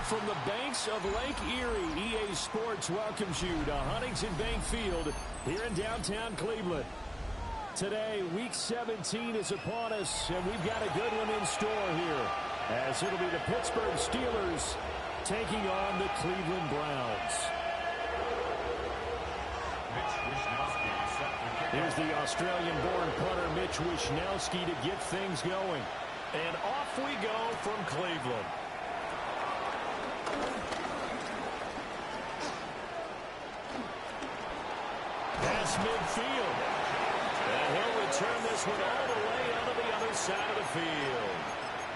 from the banks of Lake Erie, EA Sports welcomes you to Huntington Bank Field here in downtown Cleveland. Today, Week 17 is upon us, and we've got a good one in store here, as it'll be the Pittsburgh Steelers taking on the Cleveland Browns. Here's the Australian-born punter Mitch Wishnowsky to get things going. And off we go from Cleveland. Pass midfield. And he'll return this one all the way out of the other side of the field.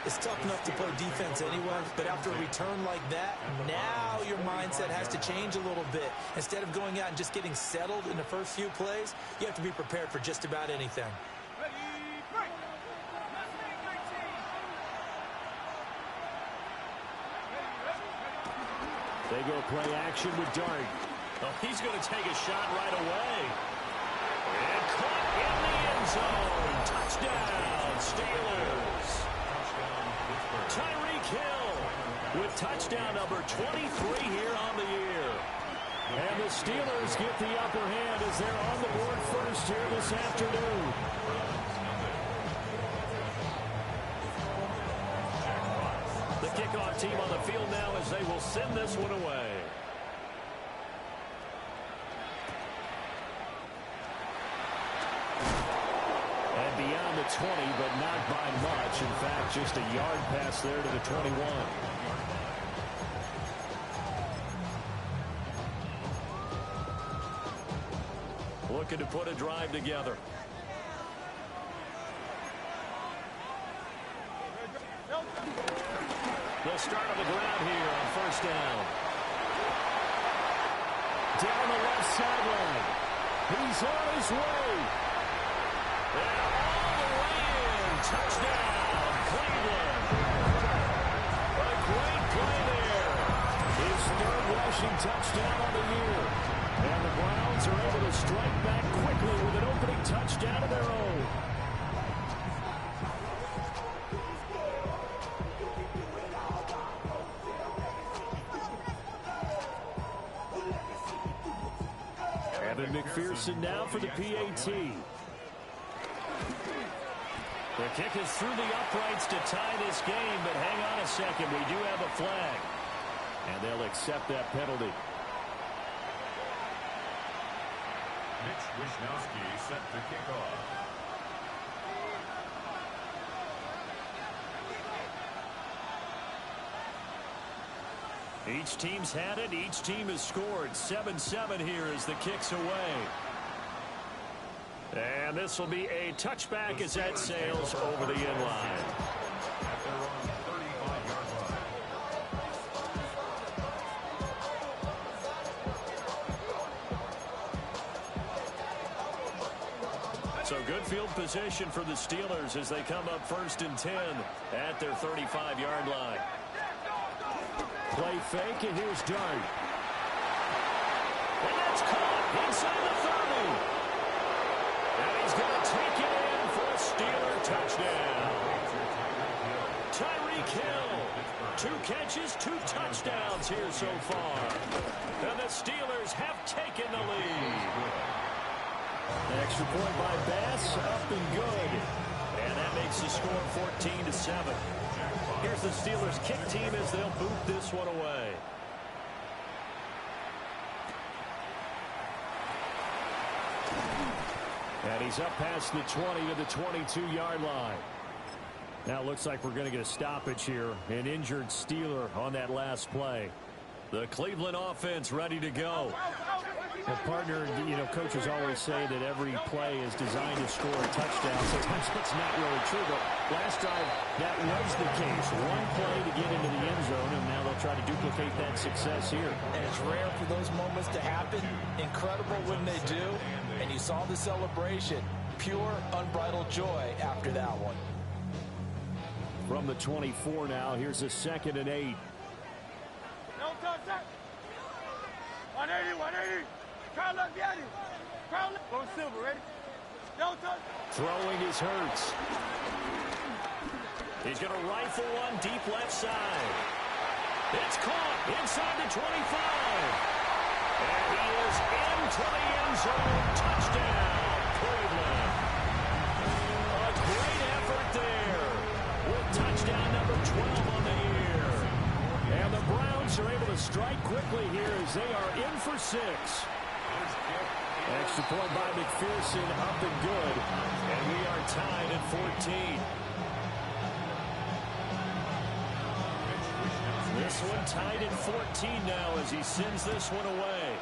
It's tough enough to play defense anyway, but after a return like that, now your mindset has to change a little bit. Instead of going out and just getting settled in the first few plays, you have to be prepared for just about anything. They go play action with Dart. Oh, he's going to take a shot right away. And caught in the end zone. Touchdown, Steelers. Tyreek Hill with touchdown number 23 here on the year. And the Steelers get the upper hand as they're on the board first here this afternoon. The kickoff team on the field now as they will send this one away. And beyond the 20, but not by much. In fact, just a yard pass there to the 21. Looking to put a drive together. They'll start on the ground here on first down. Down the left sideline. He's on his way. And all the way in. Touchdown, Cleveland. A great play there. His third rushing touchdown on the year. And the Browns are able to strike back quickly with an opening touchdown of their own. McPherson now for the PAT. The kick is through the uprights to tie this game, but hang on a second. We do have a flag. And they'll accept that penalty. Mitch Wishnowsky set to kick off. Each team's had it. Each team has scored. 7-7 here as the kick's away. And this will be a touchback as that sails over the end line. So good field position for the Steelers as they come up 1st and 10 at their 35-yard line. Play fake, and here's Dart. And that's caught inside the 30. And he's going to take it in for a Steeler touchdown. Tyreek Hill, 2 catches, 2 touchdowns here so far. And the Steelers have taken the lead. Extra point by Bass, up and good. And that makes the score 14-7. Here's the Steelers kick team as they'll boot this one away. And he's up past the 20 to the 22-yard line. Now it looks like we're going to get a stoppage here. An injured Steeler on that last play. The Cleveland offense ready to go. Well, partner, you know, coaches always say that every play is designed to score a touchdown. Sometimes that's not really true, but last time that was the case. One play to get into the end zone, and now they'll try to duplicate that success here. And it's rare for those moments to happen. Incredible when they do. And you saw the celebration. Pure, unbridled joy after that one. From the 24 now, here's a 2nd and 8. No touch that. 180, 180. Carl left behind him. Carl left. Go Silver, ready? No touch. Throwing is Hurts. He's going to rifle one deep left side. It's caught inside the 25. And he is into the end zone. Touchdown, Cleveland. A great effort there with touchdown number 12 on the year. And the Browns are able to strike quickly here as they are in for 6. Extra point by McPherson, up and good. And we are tied at 14. This one tied at 14 now as he sends this one away.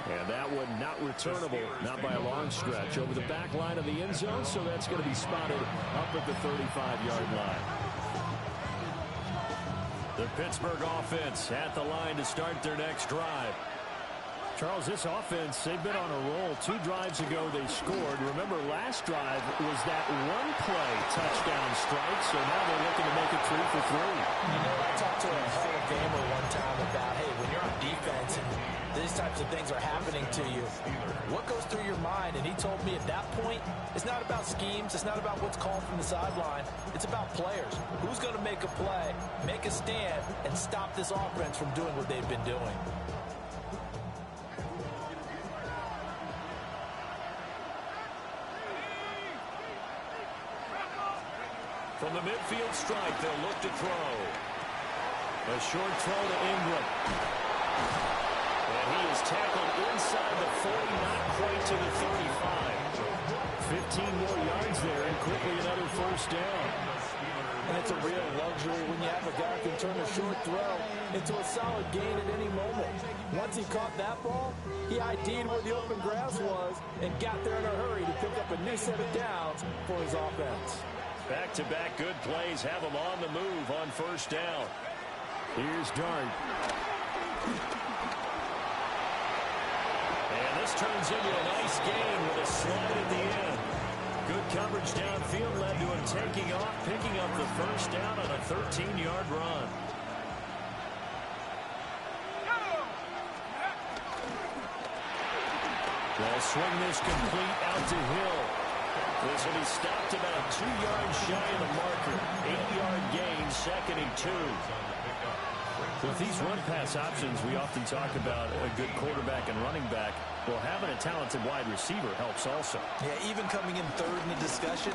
And that one not returnable, not by a long stretch, over the back line of the end zone, so that's going to be spotted up at the 35-yard line. The Pittsburgh offense at the line to start their next drive. Charles, this offense, they've been on a roll. 2 drives ago they scored. Remember, last drive was that one-play touchdown strike, so now they're looking to make it 3 for 3. You know, I talked to a Hall of Famer one time about, hey, when you're on defense and these types of things are happening to you, what goes through your mind? And he told me at that point, it's not about schemes. It's not about what's called from the sideline. It's about players. Who's going to make a play, make a stand, and stop this offense from doing what they've been doing? From the midfield strike, they'll look to throw. A short throw to Ingram. And he is tackled inside the 40, not quite to the 35. 15 more yards there, and quickly another first down. And it's a real luxury when you have a guy who can turn a short throw into a solid gain at any moment. Once he caught that ball, he ID'd where the open grass was and got there in a hurry to pick up a new set of downs for his offense. Back-to-back good plays have him on the move on first down. Here's Dart. And this turns into a nice gain with a slide at the end. Good coverage downfield led to him taking off, picking up the first down on a 13-yard run. They'll swing this complete out to Hill. This will be stopped about 2 yards shy of the marker. 8-yard gain, 2nd and 2. With these run-pass options, we often talk about a good quarterback and running back. Well, having a talented wide receiver helps also. Yeah, even coming in third in the discussion,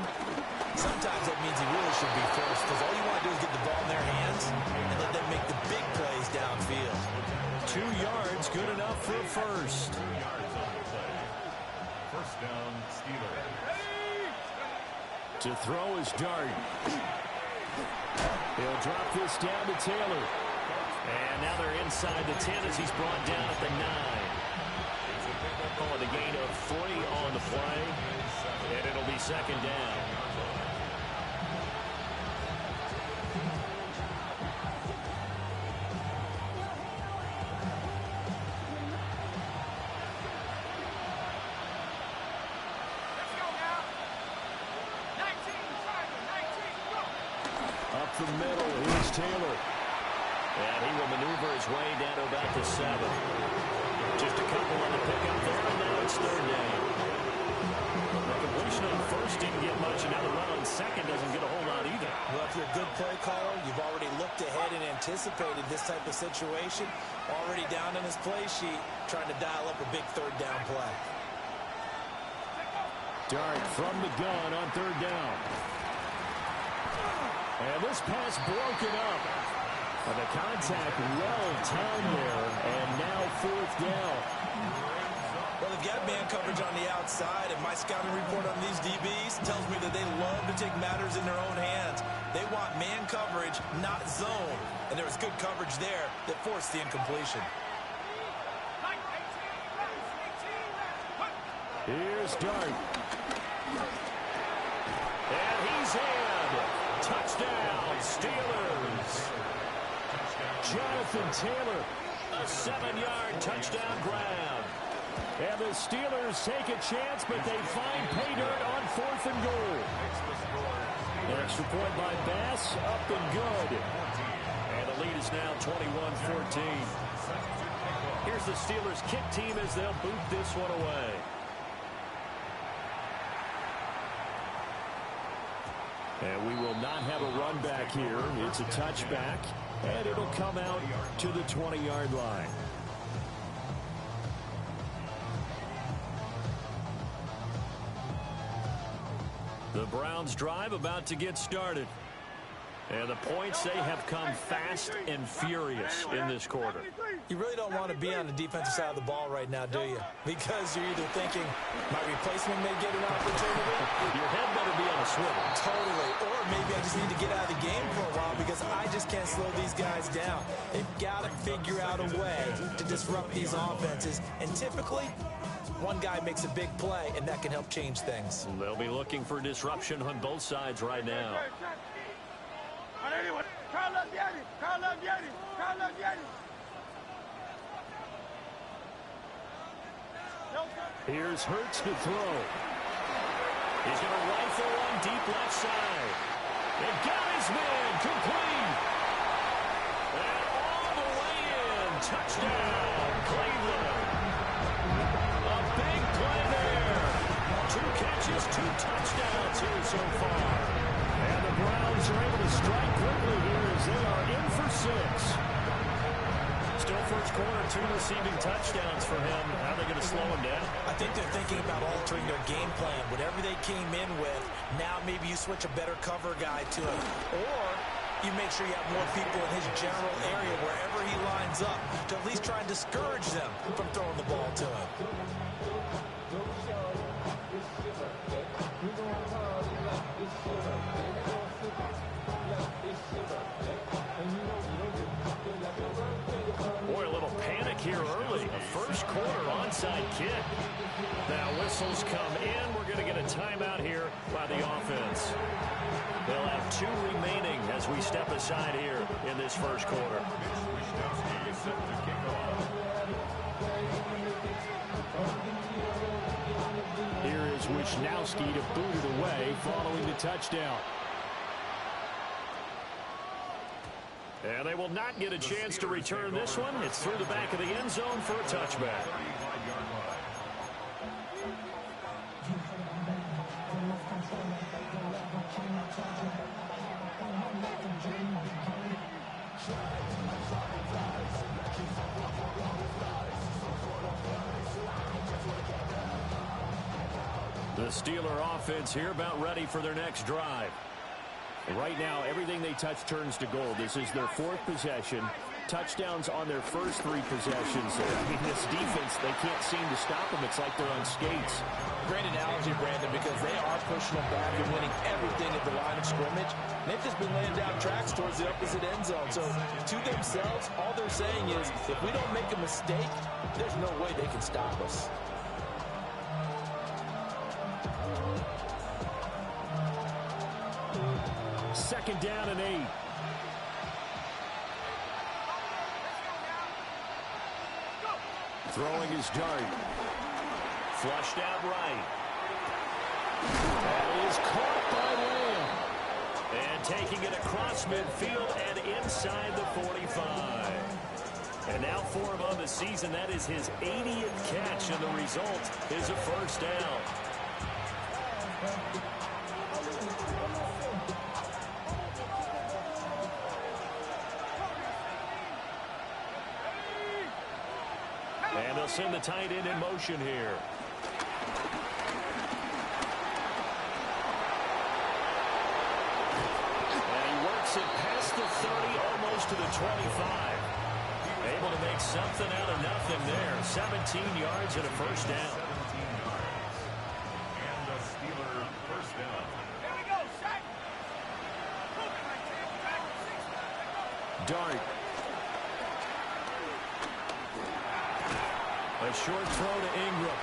sometimes that means he really should be first, because all you want to do is get the ball in their hands and let them make the big plays downfield. 2 yards, good enough for a first. First down, Steelers. To throw is Dart. He'll drop this down to Taylor. And now they're inside the 10 as he's brought down at the 9. Call it a gain of 3 on the play. And it'll be 2nd down. Up the middle, here's Taylor. And he will maneuver his way down to about the 7. Just a couple on the pickup there, and now it's 3rd down. The completion on first didn't get much, and now the run on second doesn't get a whole lot either. Well, if you're a good play caller, you've already looked ahead and anticipated this type of situation. Already down on his play sheet, trying to dial up a big 3rd down play. Dart from the gun on 3rd down. And this pass broken up. And the contact well timed there, and now 4th down. Well, they've got man coverage on the outside, and my scouting report on these DBs tells me that they love to take matters in their own hands. They want man coverage, not zone. And there was good coverage there that forced the incompletion. Here's Dart. And he's in. Touchdown, Steelers. Jonathan Taylor, a 7-yard touchdown grab. And the Steelers take a chance, but they find pay dirt on 4th and goal. Extra point by Bass, up and good. And the lead is now 21-14. Here's the Steelers kick team as they'll boot this one away. And we will not have a run run back here. It's a touchback, and it'll come out to the 20-yard line. The Browns drive about to get started. And the points, they have come fast and furious in this quarter. You really don't want to be on the defensive side of the ball right now, do you? Because you're either thinking, my replacement may get an opportunity. Your head better be on a swivel. Totally. Or maybe I just need to get out of the game for a while because I just can't slow these guys down. They've got to figure out a way to disrupt these offenses. And typically, one guy makes a big play, and that can help change things. They'll be looking for disruption on both sides right now. Here's Hurts to throw. He's going to rifle one deep left side. And got his man complete. And all the way in. Touchdown, Cleveland. A big play there. 2 catches, 2 touchdowns here so far. And the Browns are able to strike quickly here as they are in for 6. Still first quarter, 2 receiving touchdowns for him. How are they going to slow him down? I think they're thinking about altering their game plan. Whatever they came in with, now maybe you switch a better cover guy to him. Or you make sure you have more people in his general area wherever he lines up to at least try and discourage them from throwing the ball to him. Boy, a little panic here early. A first quarter onside kick. Now whistles come in. We're going to get a timeout here by the offense. They'll have 2 remaining as we step aside here in this first quarter. Here is Wishnowski to boot it away following the touchdown. And they will not get a chance to return this one. It's through the back of the end zone for a touchback. The Steeler offense here about ready for their next drive. Right now, everything they touch turns to gold. This is their 4th possession. Touchdowns on their first 3 possessions. I mean, this defense, they can't seem to stop them. It's like they're on skates. Great analogy, Brandon, because they are pushing them back and winning everything at the line of scrimmage. They've just been laying down tracks towards the opposite end zone. So, to themselves, all they're saying is, if we don't make a mistake, there's no way they can stop us. Second down and 8. Throwing his dart. Flushed out right. That is caught by Lamb. And taking it across midfield and inside the 45. And now for him on the season, that is his 80th catch, and the result is a first down. And they'll send the tight end in motion here. And he works it past the 30, almost to the 25. Able to make something out of nothing there. 17 yards and a first down. And the Steeler first down. Here we go, Shaq. Dart. A short throw to Ingram.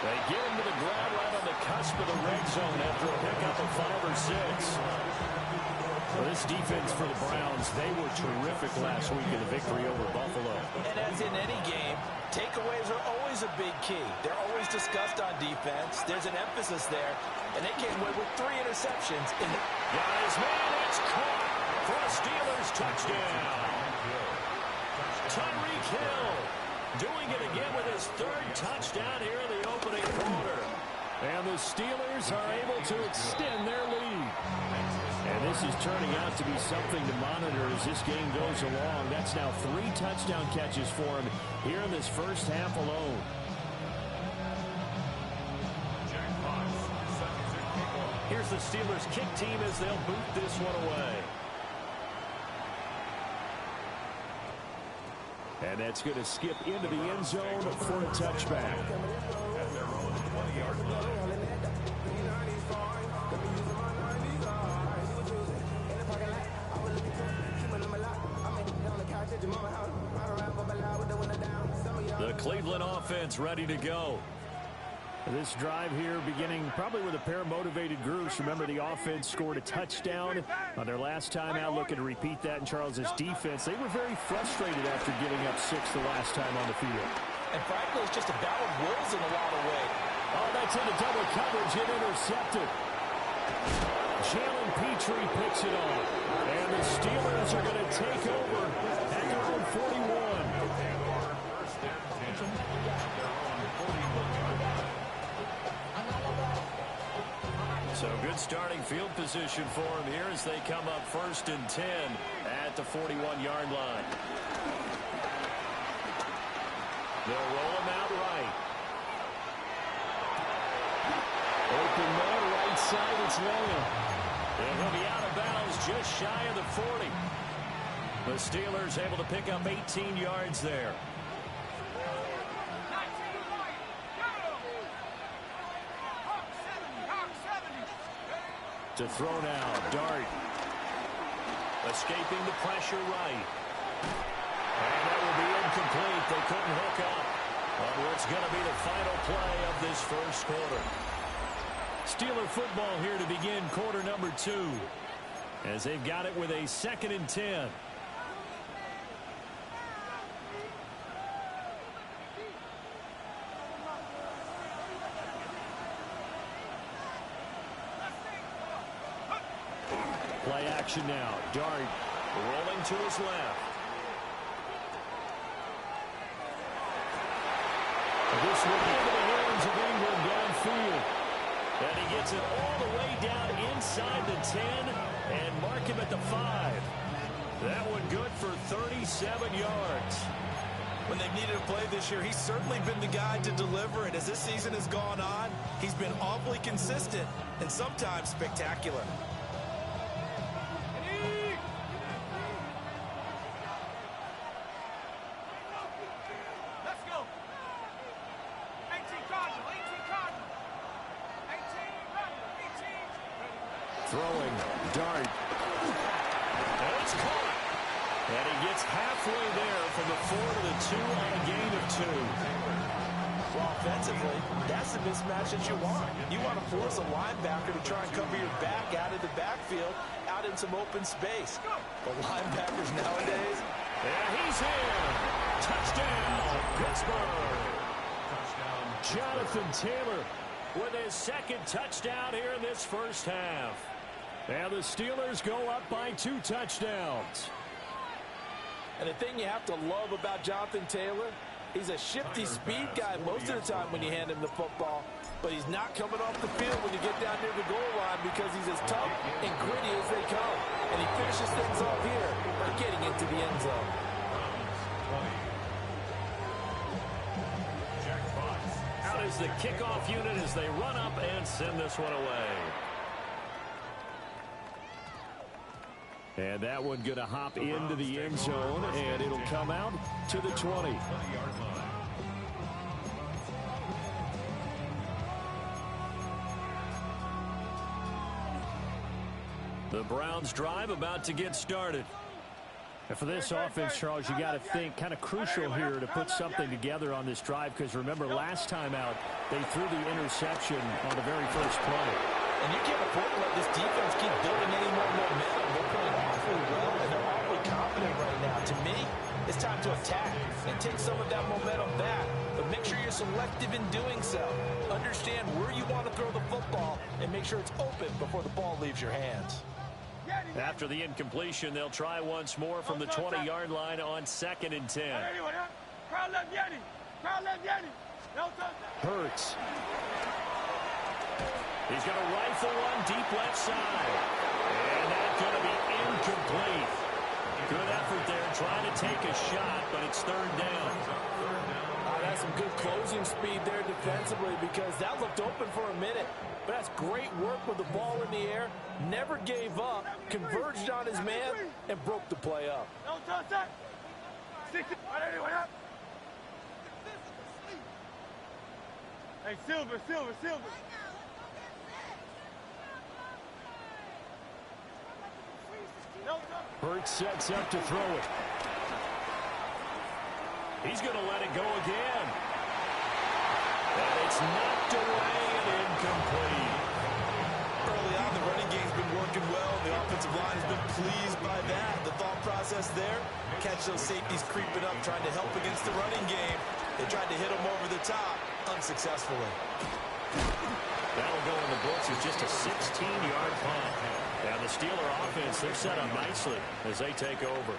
They get him to the ground right on the cusp of the red zone after a pickup of 5 or 6. Well, this defense for the Browns, they were terrific last week in the victory over Buffalo. And as in any game, takeaways are always a big key. They're always discussed on defense. There's an emphasis there, and they came away with 3 interceptions. Got his man, it's caught for a Steelers touchdown. Tyreek Hill doing it again with his 3rd touchdown here in the opening quarter. And the Steelers are able to extend their lead. And And this is turning out to be something to monitor as this game goes along. That's now 3 touchdown catches for him here in this first half alone. Here's the Steelers kick team as they'll boot this one away. And that's going to skip into the end zone for a touchback. The Cleveland offense ready to go. This drive here beginning probably with a pair of motivated groups. Remember, the offense scored a touchdown on their last time out. Looking to repeat that in Charles's defense. They were very frustrated after giving up 6 the last time on the field. And frankly, it's just a battle of wills in a lot of ways. Oh, that's into double coverage and intercepted. Jalen Petrie picks it off. And the Steelers are going to take over at their own 41. So good starting field position for them here as they come up 1st and 10 at the 41-yard line. They'll roll him out right. Open man, right side, it's Lamb. And he'll be out of bounds just shy of the 40. The Steelers able to pick up 18 yards there. To throw now, Dart. Escaping the pressure right. And that will be incomplete. They couldn't hook up on what's going to be the final play of this first quarter. Steeler football here to begin quarter number 2. As they've got it with a 2nd and 10. Play action now. Dart rolling to his left. This will be into the hands of England downfield. And he gets it all the way down inside the 10 and mark him at the 5. That one good for 37 yards. When they've needed a play this year, he's certainly been the guy to deliver. And as this season has gone on, he's been awfully consistent and sometimes spectacular. Throwing, Dart. And it's caught. And he gets halfway there from the 4 to the 2 on a gain of 2. Well, offensively, that's the mismatch that you want. You want to force a linebacker to try and cover your back out of the backfield, out in some open space. But linebackers nowadays... And he's in. Touchdown, Pittsburgh. Jonathan Taylor with his 2nd touchdown here in this first half. And the Steelers go up by 2 touchdowns. And the thing you have to love about Jonathan Taylor, he's a shifty speed guy most of the time when you hand him the football. But he's not coming off the field when you get down near the goal line because he's as tough and gritty as they come. And he finishes things off here by getting into the end zone. Out is the kickoff unit as they run up and send this one away. And that one going to hop into the end zone, and it'll come out to the 20. The Browns drive about to get started. And for this offense, Charles, you got to think kind of crucial here to put something together on this drive, because remember last time out they threw the interception on the very first play. And you can't afford to let this defense keep building any more momentum. They're playing awfully well, and they're awfully confident right now. To me, it's time to attack and take some of that momentum back. But make sure you're selective in doing so. Understand where you want to throw the football and make sure it's open before the ball leaves your hands. After the incompletion, they'll try once more from the 20-yard line on 2nd and 10. Hurts. He's going to rifle one deep left side. And that going to be incomplete. Good effort there, trying to take a shot, but it's third down. That's some good closing speed there defensively because that looked open for a minute. But that's great work with the ball in the air. Never gave up, converged on his man, and broke the play up. Hey, Silver. Hurts sets up to throw it. He's going to let it go again. And it's knocked away and incomplete. Early on, the running game's been working well. The offensive line has been pleased by that. The thought process there, catch those safeties creeping up, trying to help against the running game. They tried to hit them over the top, unsuccessfully. That'll go in the books as just a 16-yard punt. And the Steeler offense, they're set up nicely as they take over.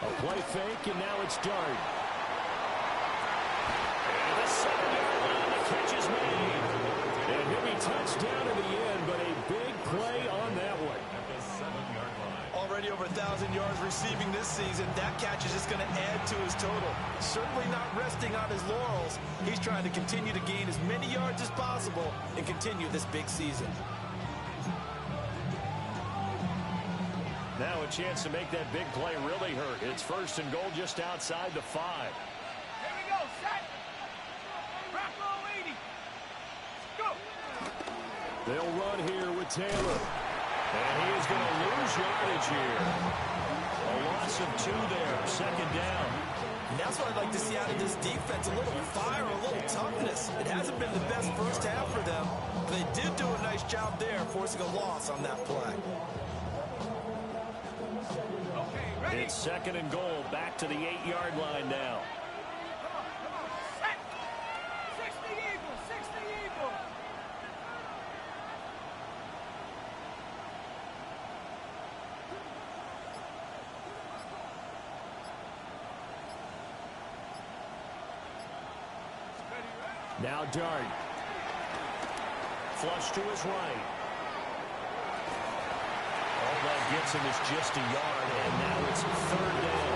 A play fake, and now it's Dart. And the 7-yard line, the catch is made. And he'll be touched down in the end, but a big play on that one. Already over 1,000 yards receiving this season. That catch is just going to add to his total. Certainly not resting on his laurels. He's trying to continue to gain as many yards as possible and continue this big season. Now a chance to make that big play really hurt. It's first and goal just outside the 5. Here we go, set. Rock roll 80. Go. They'll run here with Taylor. And he is going to lose yardage here. A loss of 2 there, second down. And that's what I'd like to see out of this defense. A little fire, a little toughness. It hasn't been the best first half for them. But they did do a nice job there, forcing a loss on that play. It's second and goal, back to the 8-yard line now. Set. 60 Eagles, 60 Eagles. Now Dart. Flush to his right. All that gets him is just a yard, and now it's third down.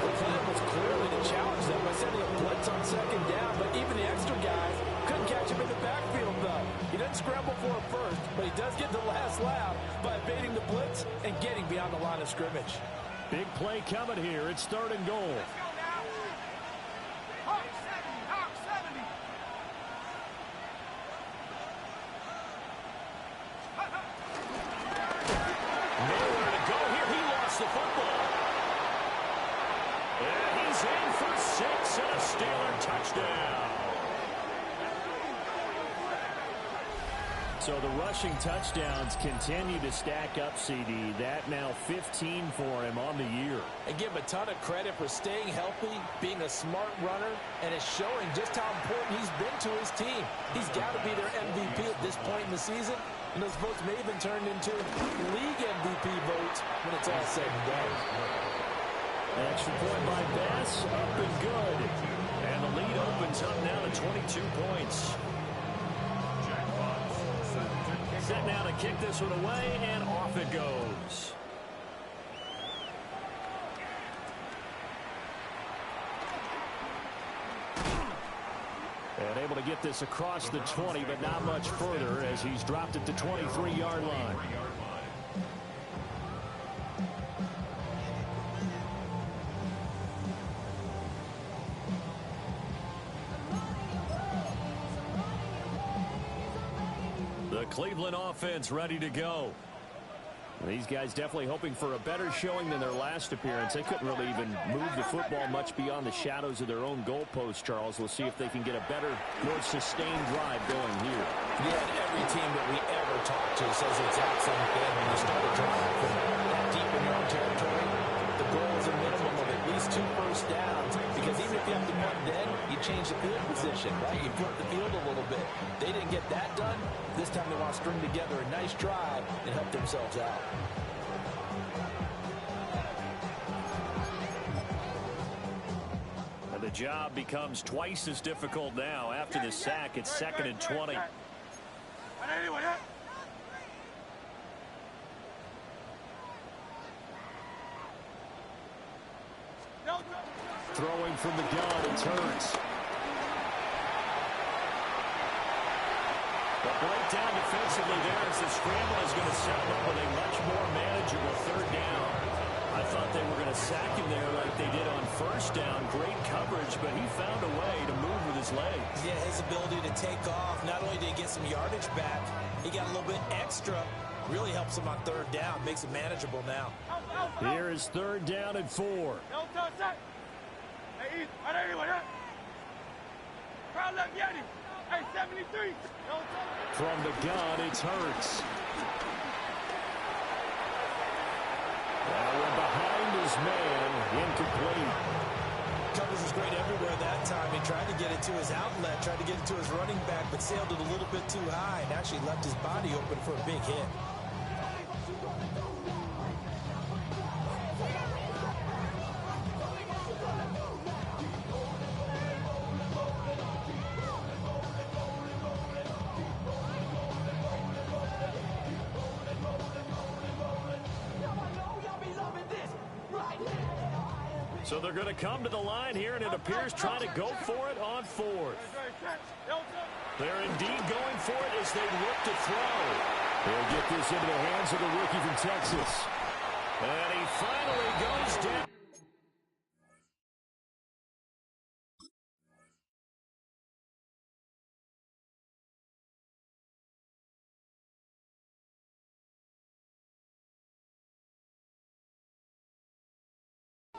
The plan was clearly to challenge them by sending a blitz on second down, but even the extra guys couldn't catch him in the backfield, though. He doesn't scramble for it first, but he does get the last laugh by evading the blitz and getting beyond the line of scrimmage. Big play coming here. It's third and goal. Let's go now. Hawk 70, Hawk 70. Nowhere to go here. He lost the football. And he's in for 6 and a Steeler touchdown. So the rushing touchdowns continue to stack up, CD. That now 15 for him on the year. And give him a ton of credit for staying healthy, being a smart runner, and it's showing just how important he's been to his team. He's got to be their MVP at this point in the season, and those votes may have been turned into league MVP votes when it's all said and done. Extra point by Bass, up and good. And the lead opens up now to 22 points. Set now to kick this one away, and off it goes. And able to get this across the 20, but not much further as he's dropped it to 23-yard line. Cleveland offense ready to go. These guys definitely hoping for a better showing than their last appearance. They couldn't really even move the football much beyond the shadows of their own goalpost, Charles. We'll see if they can get a better, more sustained drive going here. Yeah, and every team that we ever talk to says the exact same thing. When you start a drive from that deep in your own territory, the goal is a minimum of at least 2 first downs, because even if you have to punt then, you change the field position, right? You flip the field a little bit. They didn't get that done. This time they want to string together a nice drive and help themselves out. And The job becomes twice as difficult now. After the sack, it's 2nd and 20. Throwing from the gun, it's Hurts. The breakdown defensively there as the scramble is going to set him up with a much more manageable 3rd down. I thought they were going to sack him there like they did on 1st down. Great coverage, but he found a way to move with his legs. Yeah, his ability to take off, not only did he get some yardage back, he got a little bit extra. Really helps him on 3rd down, makes it manageable now. Here is 3rd down and 4. From the gun, it's Hurts. Now we're behind his man, incomplete. Coverage was great everywhere that time. He tried to get it to his outlet, tried to get it to his running back, but sailed it a little bit too high and actually left his body open for a big hit. So they're going to come to the line here, and it appears trying to go for it on 4th. They're indeed going for it as they look to throw. They'll get this into the hands of the rookie from Texas. And he finally goes down.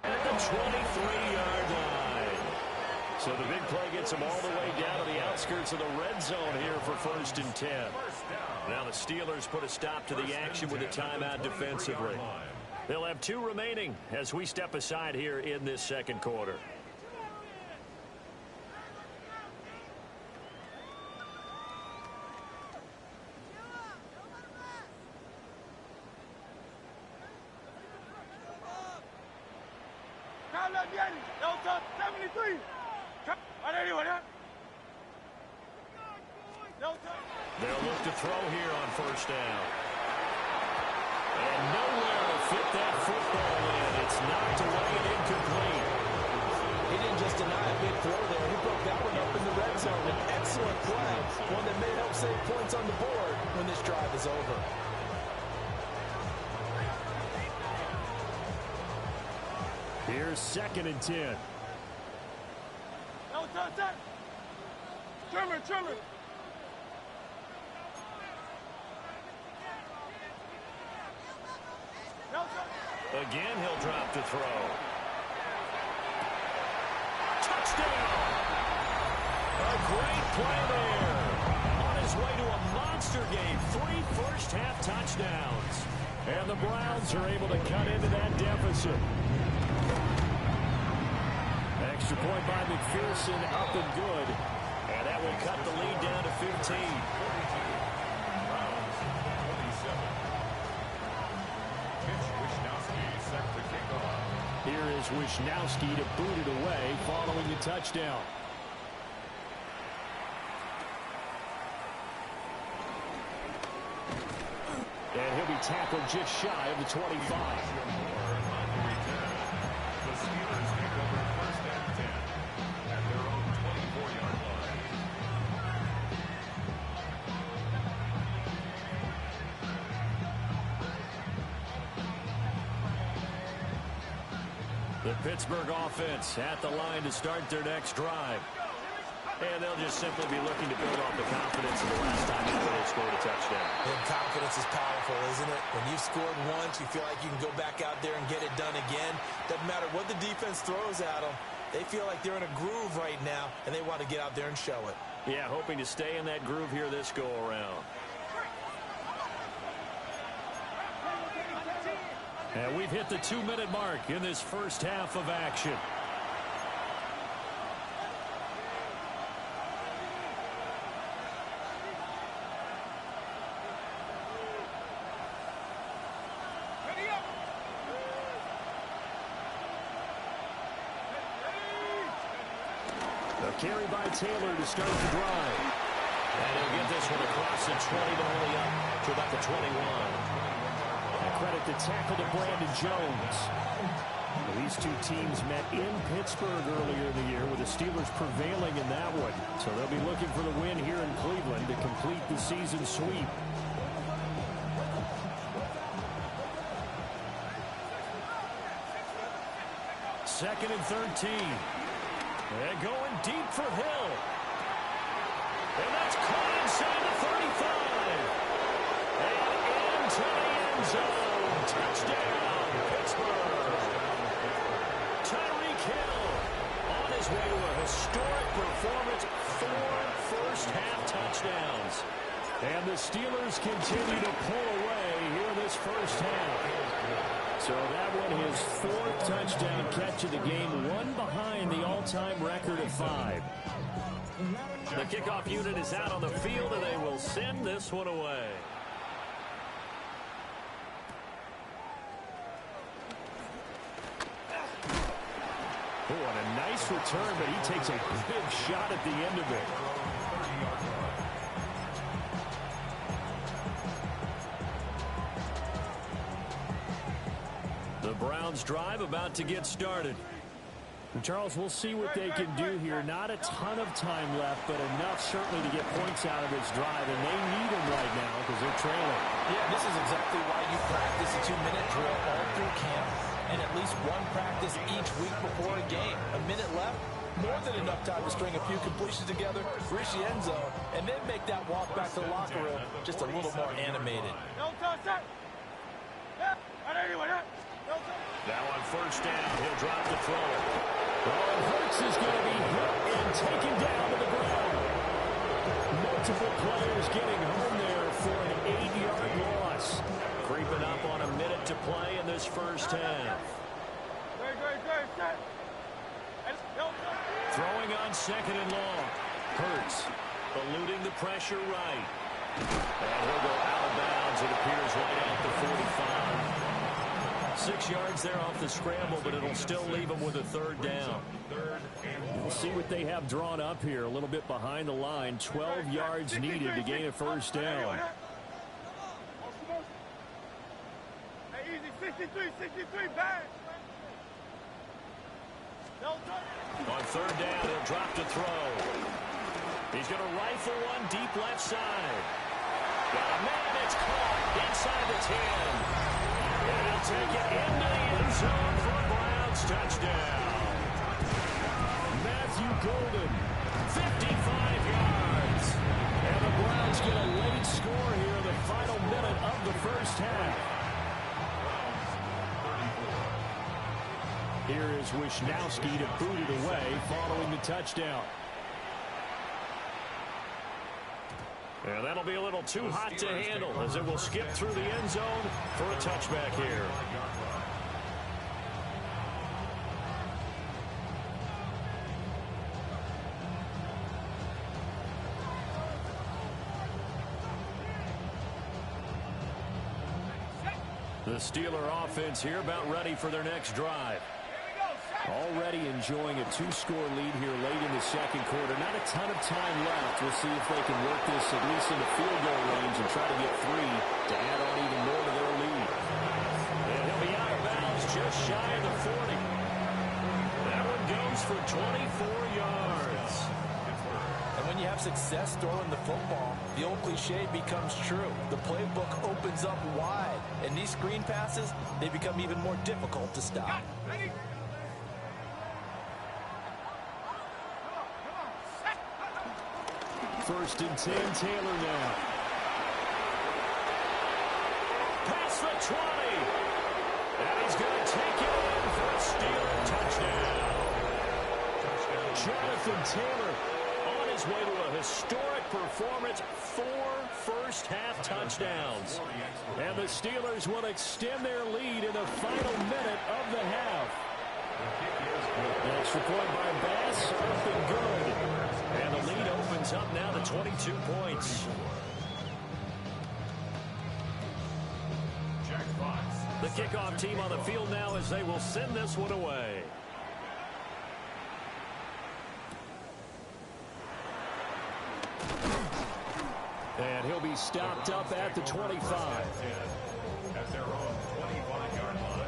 At the 23-yard line. So the big play gets them all the way down to the outskirts of the red zone here for 1st and 10. Now the Steelers put a stop to the action with a timeout defensively. They'll have 2 remaining as we step aside here in this 2nd quarter. They'll look to throw here on 1st down. And nowhere to fit that football in. It's knocked away and incomplete. He didn't just deny a big throw there. He broke that one up in the red zone. An excellent play. One that may help save points on the board when this drive is over. Here's 2nd and 10. Trimmer. Again, he'll drop to throw. Touchdown! A great play there. On his way to a monster game. 3 first-half touchdowns. And the Browns are able to cut into that deficit. Extra point by McPherson, up and good. And that will cut the lead down to 15. Here is Wishnowski to boot it away following the touchdown. And he'll be tackled just shy of the 25. The Pittsburgh offense at the line to start their next drive. And they'll just simply be looking to build off the confidence of the last time they scored a touchdown. And confidence is powerful, isn't it? When you've scored once, you feel like you can go back out there and get it done again. Doesn't matter what the defense throws at them. They feel like they're in a groove right now, and they want to get out there and show it. Yeah, hoping to stay in that groove here this go-around. And we've hit the 2-minute mark in this first half of action. A carry by Taylor to start the drive. And he'll get this one across the 20, but only up to about the 21. And credit the tackle to Brandon Jones. These two teams met in Pittsburgh earlier in the year, with the Steelers prevailing in that one. So they'll be looking for the win here in Cleveland to complete the season sweep. Second and 13. And going deep for Hill. And that's caught inside the 35. And into the end zone. Touchdown, Pittsburgh. Tyreek Hill on his way to a historic performance. 4 first-half touchdowns. And the Steelers continue to pull away here in this first half. So that one, his 4th touchdown catch of the game, one behind the all-time record of 5. The kickoff unit is out on the field, and they will send this one away. Oh, and a nice return, but he takes a big shot at the end of it. The Browns drive about to get started. And Charles, we'll see what they can do here. Not a ton of time left, but enough certainly to get points out of this drive, and they need them right now because they're trailing. Yeah, this is exactly why you practice a 2-minute drill all through camp, and at least one practice each week before a game. A minute left, more than enough time to string a few completions together, reach the end zone, and then make that walk back to the locker room just a little more animated. Now on first down, he'll drop the throw. Oh, and Hurts is going to be hit and taken down to the ground. Multiple players getting home there for an 8-yard loss. Creeping up on a minute to play in this first half. Throwing on second and long. Hurts eluding the pressure right. And he'll go out of bounds. It appears right at the 45. 6 yards there off the scramble, but it'll still leave them with a 3rd down. We'll see what they have drawn up here. A little bit behind the line. 12 yards needed to gain a first down. Easy, 63, bang. On 3rd down, he'll drop to throw. He's going to rifle one deep left side. Got a man that's caught inside the 10. And he'll take it into the end zone for a Browns touchdown. Matthew Golden, 55 yards. And the Browns get a late score here in the final minute of the first half. Here is Wisnowski to boot it away following the touchdown. And that'll be a little too hot to handle as it will skip through the end zone for a touchback here. The Steeler offense here about ready for their next drive. Already enjoying a 2-score lead here late in the second quarter. Not a ton of time left. We'll see if they can work this at least in the field goal range and try to get 3 to add on even more to their lead. And he'll be out of bounds just shy of the 40. That one goes for 24 yards. And when you have success throwing the football, the old cliche becomes true. The playbook opens up wide, and these screen passes, they become even more difficult to stop. First and 10, Taylor now. Past the 20. And he's going to take it in for a Steeler touchdown. Jonathan Taylor on his way to a historic performance. 4 first-half touchdowns. And the Steelers will extend their lead in the final minute of the half. Extra point by Bass, up and good. And the lead opens up now to 22 points. The kickoff team on the field now as they will send this one away. And he'll be stopped up at the 25. At their own 25-yard line.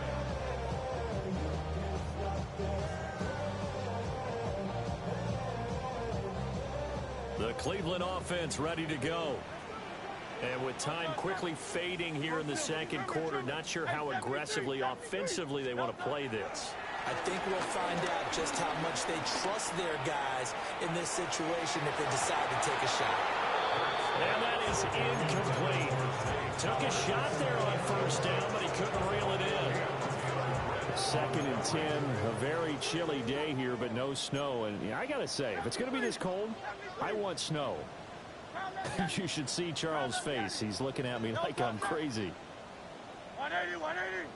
The Cleveland offense ready to go. And with time quickly fading here in the second quarter, not sure how aggressively, offensively they want to play this. I think we'll find out just how much they trust their guys in this situation if they decide to take a shot. And that is incomplete. Took a shot there on first down, but he couldn't reel it in. 2nd and 10, a very chilly day here, but no snow. And I got to say, if it's going to be this cold, I want snow. You should see Charles' face. He's looking at me like I'm crazy. 180, 180.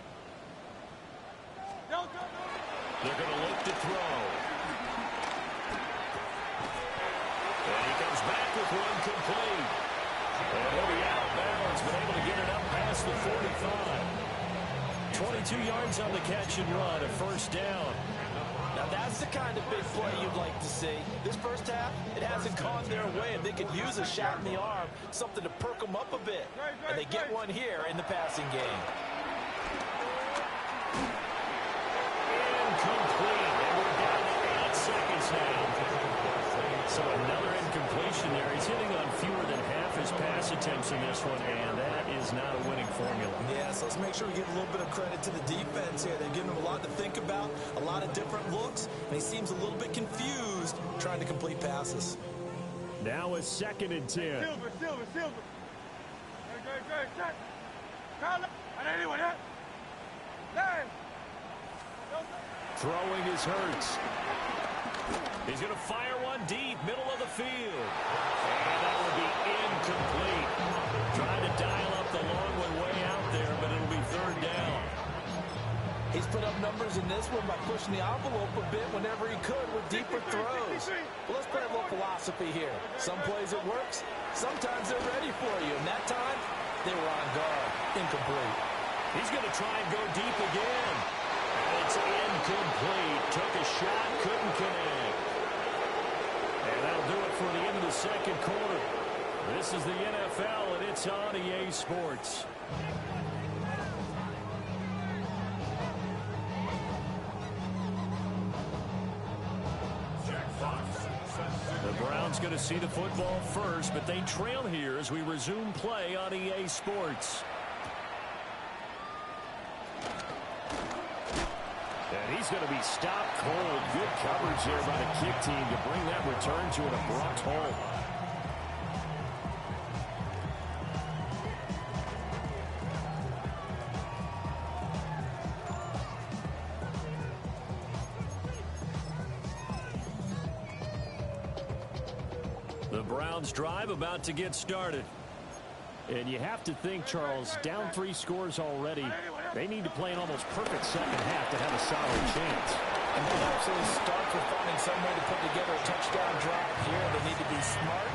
They're going to look to throw. And he comes back with one complete. And he'll be out of bounds, but able to get it up past the 45. 22 yards on the catch and run, a first down. Now that's the kind of big play you'd like to see. This first half, it hasn't gone their way, and they could use a shot in the arm, something to perk them up a bit. And they get one here in the passing game. Incomplete. And we're down to 8 seconds now. So another incompletion there. He's hitting on fewer than half his pass attempts in this one, and that is not a winning formula. Yeah, so let's make sure we give a little bit of credit to the defense here. They've given him a lot to think about, a lot of different looks, and he seems a little bit confused trying to complete passes. Now it's 2nd and 10. Silver. Great. Shot. Carl, 180, 180. Hey. Throwing is Hurts. He's going to fire one deep, middle of the field. And that will be incomplete. Trying to dial up the long one way out there, but it'll be 3rd down. He's put up numbers in this one by pushing the envelope a bit whenever he could with deeper throws. But let's play a little philosophy here. Some plays it works, sometimes they're ready for you. And that time, they were on guard. Incomplete. He's going to try and go deep again. And it's incomplete. Took a shot, couldn't connect. And that'll do it for the end of the second quarter. This is the NFL, and it's on EA Sports. The Browns going to see the football first, but they trail here as we resume play on EA Sports. And he's going to be stopped cold. Good coverage there by the kick team to bring that return to an abrupt halt. The Browns drive about to get started. And you have to think, Charles, down 3 scores already. They need to play an almost perfect second half to have a solid chance. And that absolutely starts with finding some way to put together a touchdown drive here. They need to be smart,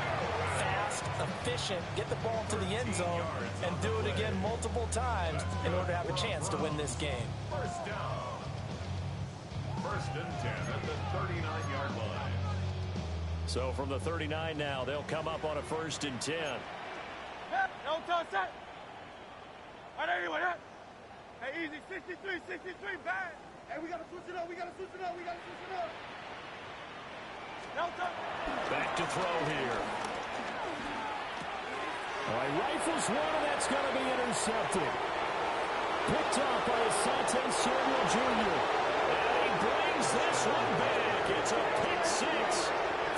fast, efficient, get the ball to the end zone, and do it again multiple times in order to have a chance to win this game. First down. 1st and 10 at the 39-yard line. So from the 39 now, they'll come up on a 1st and 10. No touch that. 180, 180. Hey, easy. 63, bang. Hey, we got to switch it up. No touch. Back to throw here. All right, rifles one, and that's going to be intercepted. Picked off by Asante Samuel Jr. And he brings this one back. It's a pick 6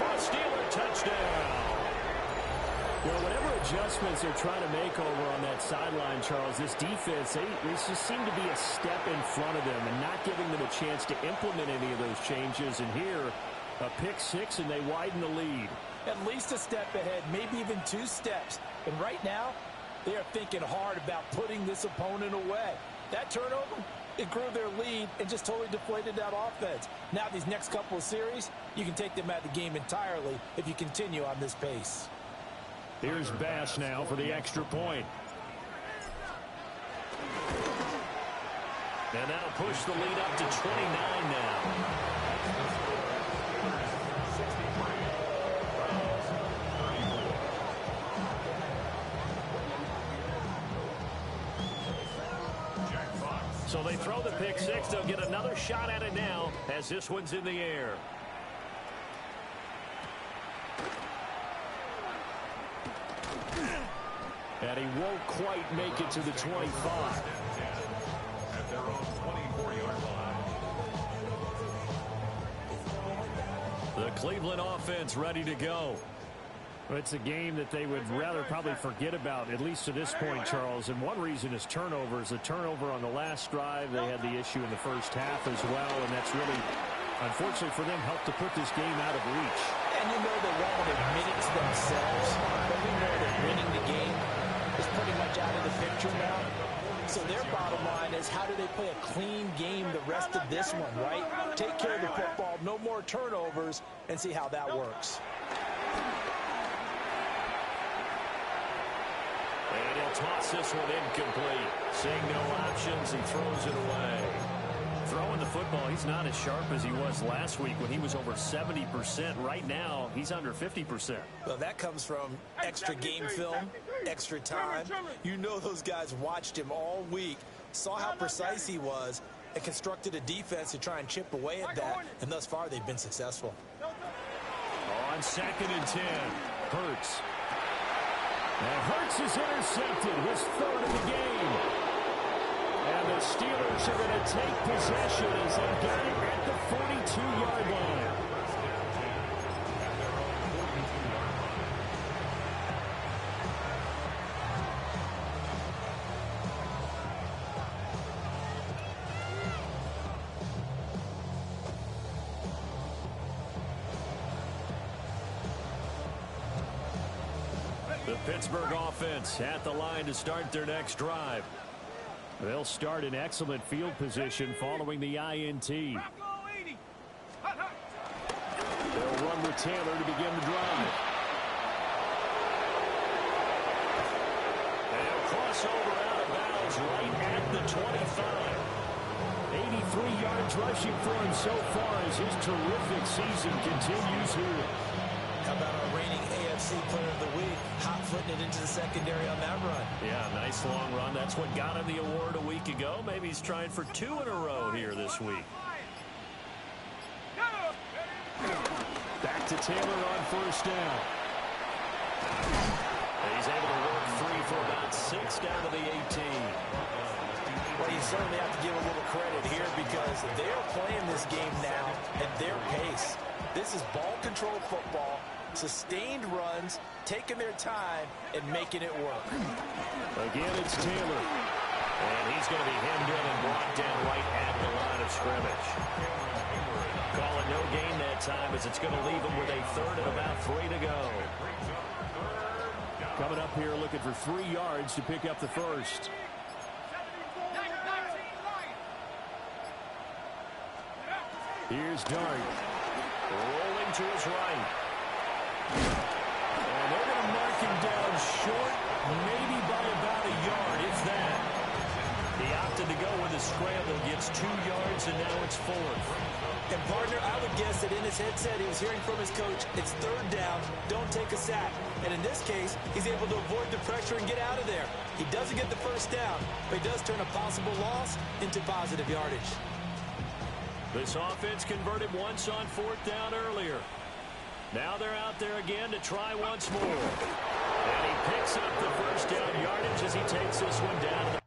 for a Steeler touchdown. Well, whatever adjustments they're trying to make over on that sideline, Charles, this defense, they just seem to be a step in front of them and not giving them a chance to implement any of those changes. And here, a pick 6, and they widen the lead. At least a step ahead, maybe even 2 steps. And right now, they are thinking hard about putting this opponent away. That turnover, it grew their lead and just totally deflated that offense. Now these next couple of series, you can take them out of the game entirely if you continue on this pace. Here's Bass now for the extra point. And that'll push the lead up to 29 now. So they throw the pick six. They'll get another shot at it now as this one's in the air. And he won't quite make it to the 25. At their own 24-yard line. The Cleveland offense ready to go. It's a game that they would rather probably forget about, at least to this point, Charles. And one reason is turnovers. A turnover on the last drive. They had the issue in the first half as well. And that's really, unfortunately for them, helped to put this game out of reach. And you know they won't admit it to themselves, but we know that winning the game is pretty much out of the picture now. So their bottom line is, how do they play a clean game the rest of this one, right? Take care of the football, no more turnovers, and see how that works. And he'll toss this one incomplete. Seeing no options, he throws it away. Throwing the football, he's not as sharp as he was last week when he was over 70%. Right now, he's under 50%. Well, that comes from extra game film, extra time. You know those guys watched him all week, saw how precise he was, and constructed a defense to try and chip away at that. And thus far, they've been successful. On 2nd and 10, Hurts. And Hurts is intercepted, his third of the game. And the Steelers are going to take possession as they got it at the 42-yard line. The Pittsburgh offense at the line to start their next drive. They'll start in excellent field position following the INT. They'll run with Taylor to begin the drive. And crossover out of bounds right at the 25. 83 yards rushing for him so far as his terrific season continues here. How about our reigning AFC Player of the Week, hot-footing it into the secondary on that run? Yeah, nice long run. That's what got him the award a week ago. Maybe he's trying for 2 in a row here this week. Back to Taylor on first down. He's able to work 3 for about 6 down to the 18. Well, you certainly have to give a little credit here because they're playing this game now at their pace. This is ball control football, sustained runs, taking their time, and making it work. Again, it's Taylor. And he's going to be hemmed in and brought down right at the line of scrimmage. Call it no gain that time as it's going to leave him with a third and about 3 to go. Coming up here looking for 3 yards to pick up the first. Here's Dart. Rolling to his right. And they're going to mark him down short, maybe by about a yard, if that. He opted to go with a scramble, gets 2 yards, and now it's 4th. And, partner, I would guess that in his headset he was hearing from his coach, it's 3rd down, don't take a sack. And in this case, he's able to avoid the pressure and get out of there. He doesn't get the first down, but he does turn a possible loss into positive yardage. This offense converted once on 4th down earlier. Now they're out there again to try once more. And he picks up the first down yardage as he takes this one down.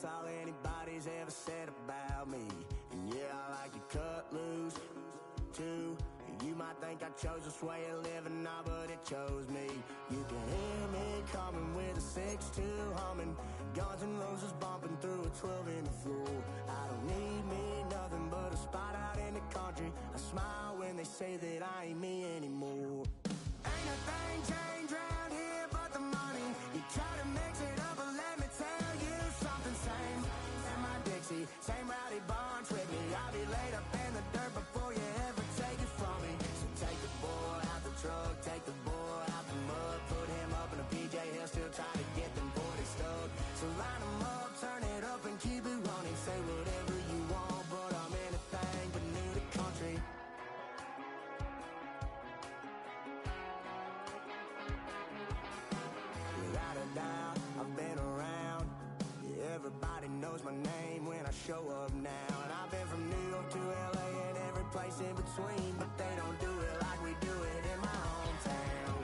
All anybody's ever said about me. And yeah, I like to cut loose too. You might think I chose this way of living now, but it chose me. You can hear me coming with a 6-2 humming, Guns N' Roses bumping through a 12 in the floor. I don't need me nothing but a spot out in the country. I smile when they say that I ain't me anymore. Ain't anything change around here but the money. You try to mix it up, but let me tell you something. Same in my Dixie, same rowdy bunch with me. I'll be laid up in the dirt before you ever take it from me. So take the boy out the truck, take the boy out the mud, put him up in a PJ, he'll still try to get them 40 stuck. So line them up, turn it up and keep it running. Say whatever you want, but I'm anything but new to country. Without a doubt, I've been around. Yeah, everybody knows my name when I show up now. And I've been from New York to LA and every place in between, but they don't do it like we do it in my hometown.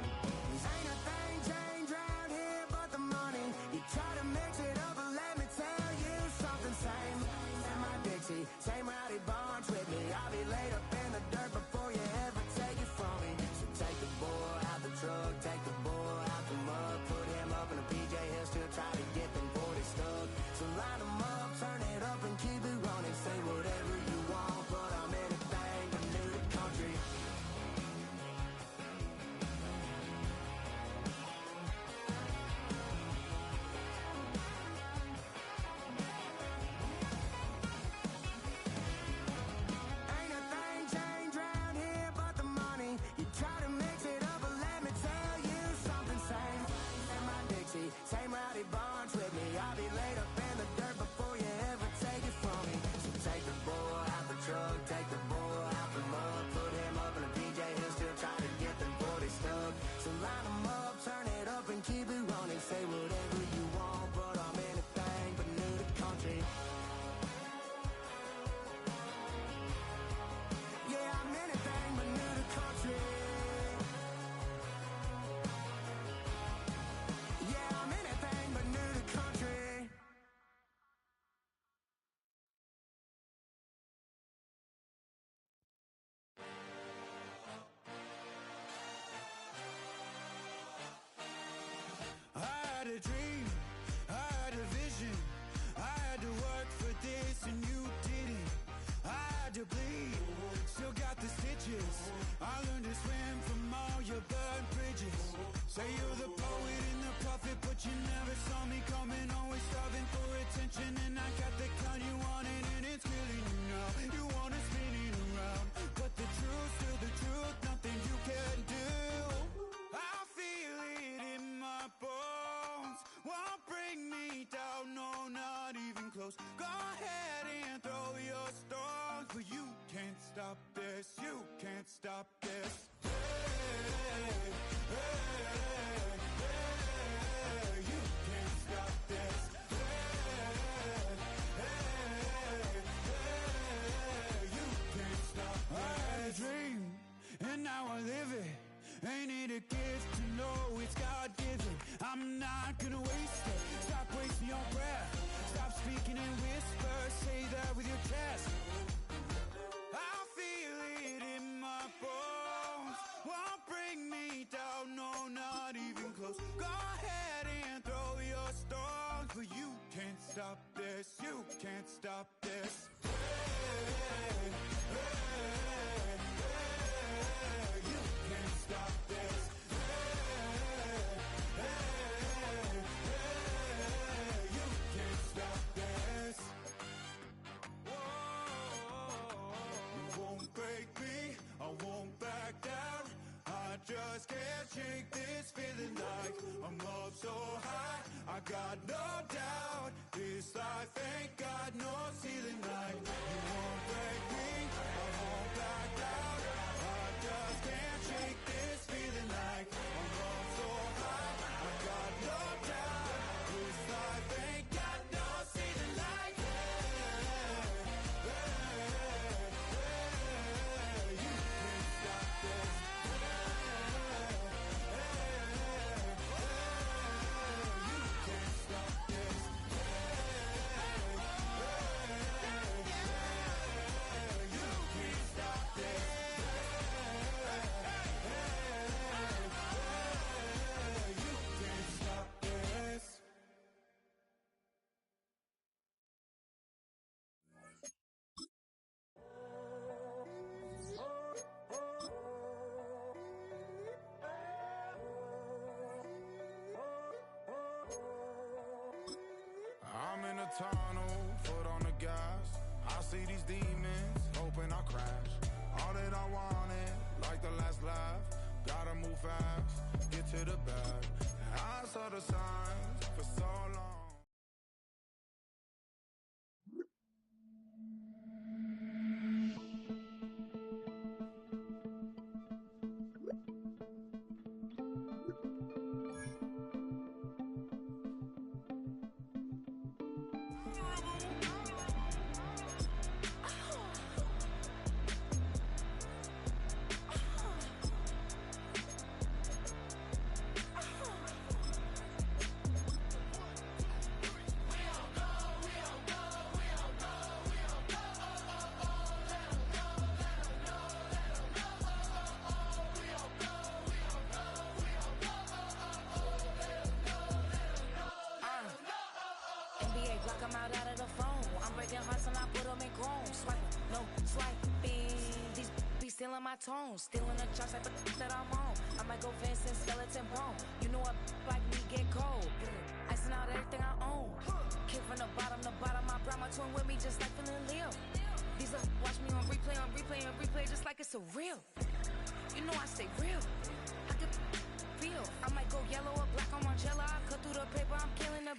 Ain't a thing changed around here but the money. You try to mix it up, but let me tell you something. Same in my Dixie, same rowdy bunch with me. I'll be laid up in the dirt before you ever take it from me. So take the boy out the truck, take the boy out the mud, put him up in a PJ, he'll still try to get them 40 stuck. So line them up, turn it up and keep it running. Say whatever you want, but I'm anything but new to country. Ain't a thing changed around here but the money. You try to mix it up, but let me tell you something. Same in my Dixie, same rowdy bunch with me. I'll be laid up in the dirt before you ever take it from me. So take the boy out the truck, take the boy out the mud, put him up in a PJ, he'll still try to get them 40 stuck. So line them up, turn it up and keep it running. Say whatever you want, but I'm anything but new to country. Yeah, I'm anything but new to country. Yeah, I'm anything but new to country. I had a dream, I had a vision, I had to work for this and you didn't. I had to bleed, still got the stitches. I learned to swim from all your burned bridges. Say you're the poet and the prophet, but you never saw me coming. Always starving for attention, and I got the kind you wanted, and it's killing you now. You wanna spin it around, but the truth's still the truth. Nothing you can do. I feel it in my bones. Won't bring me down, no, not even close. Go ahead and throw your stones, but you can't stop this. You can't stop this. Hey, hey, hey, you can't stop this. Hey, hey, hey, you can't stop this. I had a dream, and now I live it. Ain't it a gift to know it's God-given? I'm not gonna waste it. Stop wasting your breath. Stop speaking in whispers. Say that with your chest. I feel it in my bones. Won't bring me down, no, not even close. Go ahead and throw your stones, but you can't stop this. You can't stop this. Hey, hey, hey, you can't stop this. Hey, hey, hey, you can't stop this. Whoa, you won't break me, I won't back down. I just can't shake this feeling like I'm up so high. I got no doubt this life ain't got no ceiling like. You won't break me, I won't back down. I just can't shake this feeling like I'm up so high. I got no doubt this life ain't got no ceiling like. You can't stop this. You can't stop this. tunnel, foot on the gas. I see these demons, hoping I crash. All that I wanted, like the last laugh. Gotta move fast, get to the bag. I saw the signs for so long. Stealing my tones, stealing the chops like the that I'm on. I might go Vincent, skeleton bone. You know I like me get cold. Icing out everything I own. Kick from the bottom to bottom. I brought my twin with me just like feeling Leo. These watch me on replay, just like it's a real. You know I stay real. I can feel. I might go yellow or black on Margiela. I cut through the paper, I'm killing the